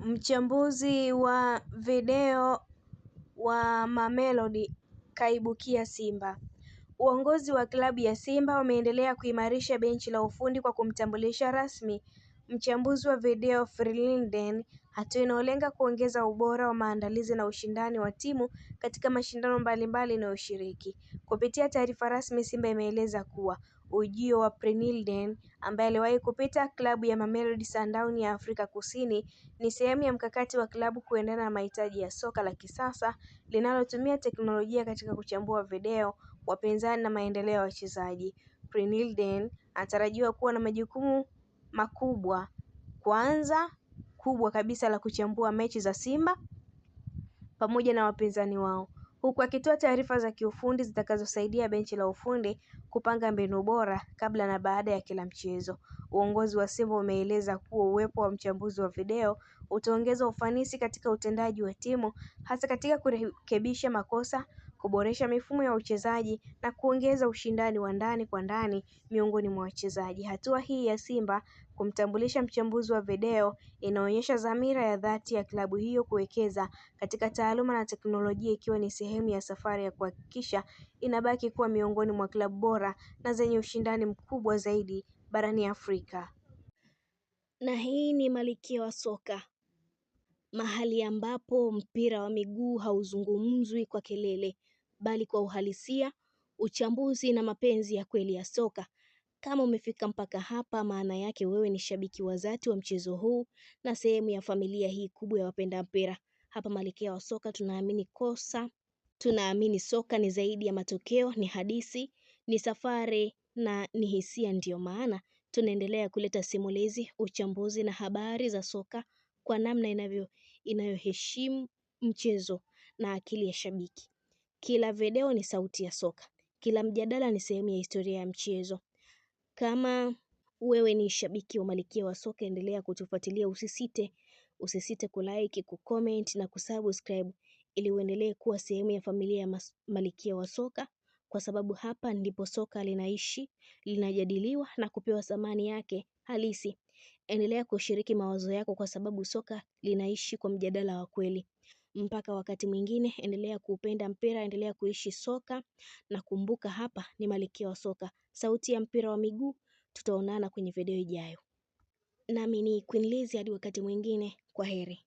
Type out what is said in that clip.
Mchambuzi wa video wa Mamelodi kaibukia Simba. Uongozi wa klabu ya Simba umeendelea kuimarisha benchi la ufundi kwa kumtambulisha rasmi mchambuzi wa video Freelingen, hatua inayolenga kuongeza ubora wa maandalizi na ushindani wa timu katika mashindano mbalimbali inayoshiriki. Kupitia taarifa rasmi, Simba imeeleza kuwa ujio wa Freelingen ambaye aliwahi kupita klabu ya Mamelodi Sundowns ya Afrika Kusini ni sehemu ya mkakati wa klabu kuendana na mahitaji ya soka la kisasa linalotumia teknolojia katika kuchambua video, wapinzani na maendeleo ya wachezaji. Freelingen anatarajiwa kuwa na majukumu makubwa, kwanza kubwa kabisa la kuchambua mechi za Simba pamoja na wapinzani wao, huku akitoa taarifa za kiufundi zitakazosaidia benchi la ufundi kupanga mbinu bora kabla na baada ya kila mchezo. Uongozi wa Simba umeeleza kuwa uwepo wa mchambuzi wa video utaongeza ufanisi katika utendaji wa timu, hasa katika kurekebisha makosa, kuboresha mifumo ya uchezaji na kuongeza ushindani wa ndani kwa ndani miongoni mwa wachezaji. Hatua hii ya Simba kumtambulisha mchambuzi wa video inaonyesha dhamira ya dhati ya klabu hiyo kuwekeza katika taaluma na teknolojia, ikiwa ni sehemu ya safari ya kuhakikisha inabaki kuwa miongoni mwa klabu bora na zenye ushindani mkubwa zaidi barani Afrika. Na hii ni Malkia wa Soka, mahali ambapo mpira wa miguu hauzungumzwi kwa kelele, bali kwa uhalisia, uchambuzi na mapenzi ya kweli ya soka. Kama umefika mpaka hapa, maana yake wewe ni shabiki wa dhati wa mchezo huu na sehemu ya familia hii kubwa ya wapenda mpira. Hapa Malkia wa Soka tunaamini soka ni zaidi ya matokeo, ni hadithi, ni safari na ni hisia. Ndio maana tunaendelea kuleta simulizi, uchambuzi na habari za soka kwa namna inayoheshimu mchezo na akili ya shabiki. Kila video ni sauti ya soka, kila mjadala ni sehemu ya historia ya mchezo. Kama wewe ni shabiki wa Malkia wa Soka, endelea kutufuatilia, usisite kulike, kucomment na kusubscribe ili uendelee kuwa sehemu ya familia ya Malkia wa Soka, kwa sababu hapa ndipo soka linaishi, linajadiliwa na kupewa thamani yake halisi. Endelea kushiriki mawazo yako, kwa sababu soka linaishi kwa mjadala wa kweli. Mpaka wakati mwingine, endelea kupenda mpira, endelea kuishi soka, na kumbuka hapa ni Malkia wa Soka, sauti ya mpira wa miguu. Tutaonana kwenye video ijayo. Nami ni Queen Lizzy, hadi wakati mwingine, kwa heri.